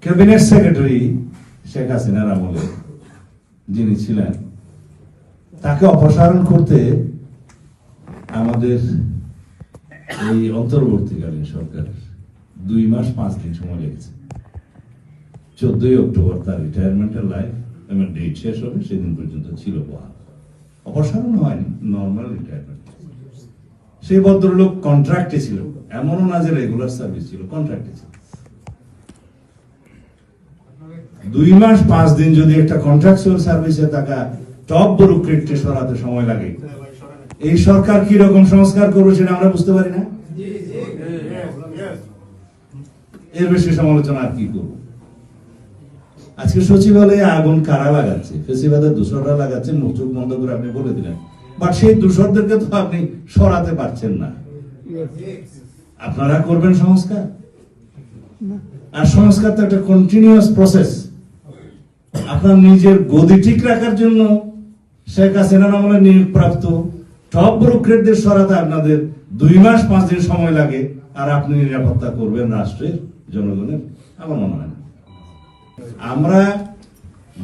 Cabinet secretary Sheikh হাসিনার আমলে যিনি ছিলেন, তাকে অপসারণ করতে আমাদের এই অন্তর্বর্তীকালীন সরকারের 2 মাস 5 দিন সময় লেগেছে। 14ই অক্টোবর তার রিটায়ারমেন্টের লাইফ এবং ডেট শেষ হবে, সেদিন পর্যন্ত ছিল বহাল। অপসারণ হয়নি, নর্মাল রিটায়ারমেন্ট। সেই ভদ্রলোক কন্ট্রাক্টে ছিল, এমনও না যে রেগুলার সার্ভিস ছিল, কন্ট্রাক্টে ছিল। 2 মাস 5 দিন যদি একটা কন্ট্রাকচুয়াল সার্ভিসে থাকা টপ ব্যুরোক্রেটকে সরাতে সময় লাগে, এই সরকার কি রকম সংস্কার করবে সেটা আমরা বুঝতে পারি না। এর বেশি সমালোচনা আর কি করব? আজকে সচিবালয়ে আগুন কারা লাগাচ্ছে? ফেসিবাদের দূষররা লাগাচ্ছে, মুখ চোখ বন্ধ করে আপনি বলে দিলেন। বাট সেই দূষরদেরকে তো আপনি সরাতে পারছেন না। আপনারা করবেন সংস্কার, আর সংস্কার তো একটা কন্টিনিউয়াস প্রসেস। আপনার নিজের গদি ঠিক রাখার জন্য শেখ হাসিনার আমলে নিয়োগপ্রাপ্ত টপ ব্যুরোক্রেটদের সরাতে আপনাদের 2 মাস 5 দিন সময় লাগে, আর আপনি নিরাপত্তা করবেন রাষ্ট্রের, জনগণের? আমার মনে হয় না। আমরা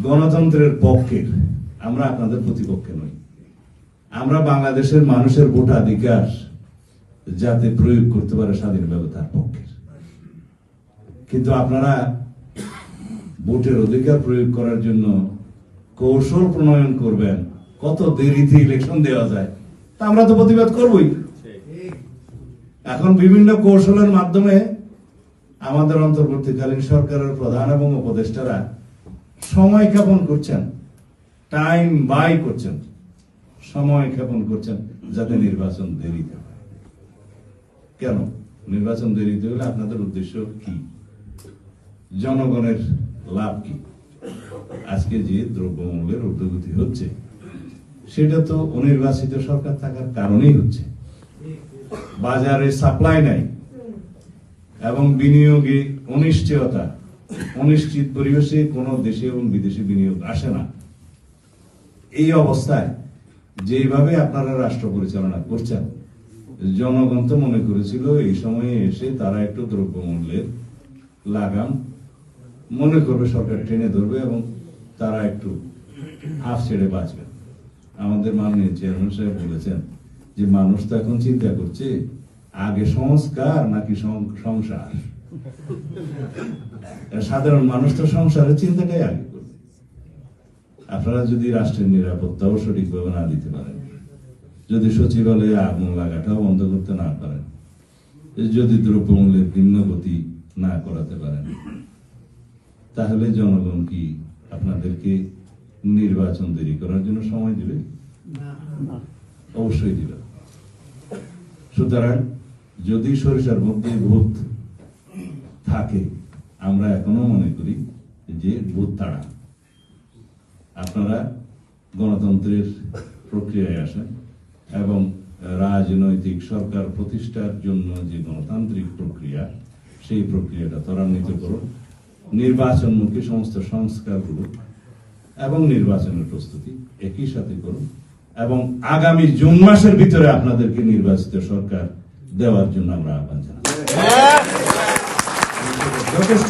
গণতন্ত্রের পক্ষের, আমরা আপনাদের প্রতিপক্ষে নই। আমরা বাংলাদেশের মানুষের ভোটাধিকার যাতে প্রয়োগ করতে পারে স্বাধীনভাবে তার পক্ষের। কিন্তু আপনারা ভোটের অধিকার প্রয়োগ করার জন্য কৌশল প্রণয়ন করবেন, কত দেরিতে ইলেকশন দেওয়া যায়, তা আমরা তো প্রতিবাদ করবই। এখন বিভিন্ন কৌশলের মাধ্যমে আমাদের অন্তর্বর্তীকালীন সরকারের প্রধান এবং উপদেষ্টারা সময় ক্ষেপণ করছেন, টাইম বাই করছেন, সময় ক্ষেপণ করছেন যাতে নির্বাচন দেরিতে হয়। কেন নির্বাচন দেরিতে হলে আপনাদের উদ্দেশ্য কি? জনগণের লাভ কি? আজকে যে দ্রব্যমূল্যের ঊর্ধ্বগতি হচ্ছে, সেটা তো অনির্বাচিত সরকার থাকার কারণেই হচ্ছে। বাজারে সাপ্লাই নাই এবং বিনিয়োগে অনিশ্চয়তা, অনিশ্চিত পরিবেশে কোনো দেশে এবং বিদেশে বিনিয়োগ আসে না। এই অবস্থায় যেভাবে আপনারা রাষ্ট্র পরিচালনা করছেন, জনগণ তো মনে করেছিল এই সময়ে এসে তারা একটু দ্রব্যমূল্যের লাগাম মনে করবে, সরকার টেনে ধরবে এবং তারা একটু হাফ ছেড়ে বাঁচবে। আমাদের মাননীয় চেয়ারম্যান সাহেব বলেছেন যে মানুষ তো এখন চিন্তা করছে আগে সংস্কার নাকি সংসার। সাধারণ মানুষ তো সংসারের চিন্তাটাই আগে করবে। আপনারা যদি রাষ্ট্রের নিরাপত্তাও সঠিকভাবে না দিতে পারেন, যদি সচিবালয়ে আগুন লাগাটাও বন্ধ করতে না পারেন, যদি দ্রব্যমূল্যের ভিন্ন গতি না করাতে পারেন, তাহলে জনগণ কি আপনাদেরকে নির্বাচন দেরি করার জন্য সময় দিবে? অবশ্যই দিবে। সুতরাং যদি সরিষার মধ্যে ভূত থাকে, আমরা এখনো মনে করি যে ভূত তাড়া। আপনারা গণতন্ত্রের প্রক্রিয়ায় আসেন এবং রাজনৈতিক সরকার প্রতিষ্ঠার জন্য যে গণতান্ত্রিক প্রক্রিয়া, সেই প্রক্রিয়াটা ত্বরান্বিত করুন। নির্বাচনমুখী সমস্ত সংস্কারগুলো এবং নির্বাচনের প্রস্তুতি একই সাথে করুন এবং আগামী জুন মাসের ভিতরে আপনাদেরকে নির্বাচিত সরকার দেওয়ার জন্য আমরা আহ্বান জানাই। যথেষ্ট